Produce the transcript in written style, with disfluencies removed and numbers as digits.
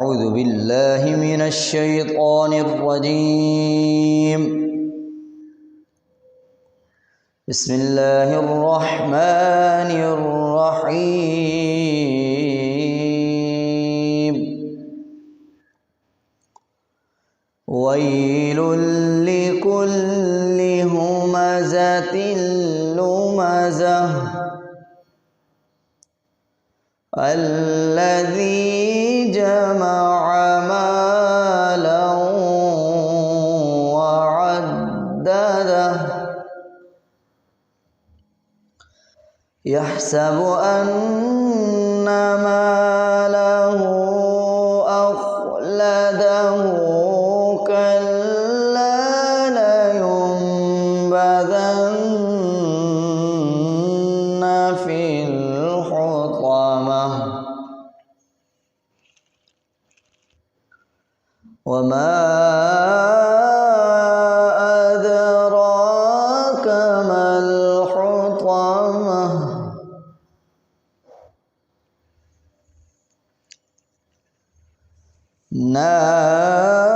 أعوذ بالله من الشيطان الرجيم. بسم الله الرحمن الرحيم. ويل لكل همزة لمزة الذي جمع مالا وعدده يحسب أن ماله أخلده كلا لينبذن في الحطمة وما أدراك ما الحطمة نار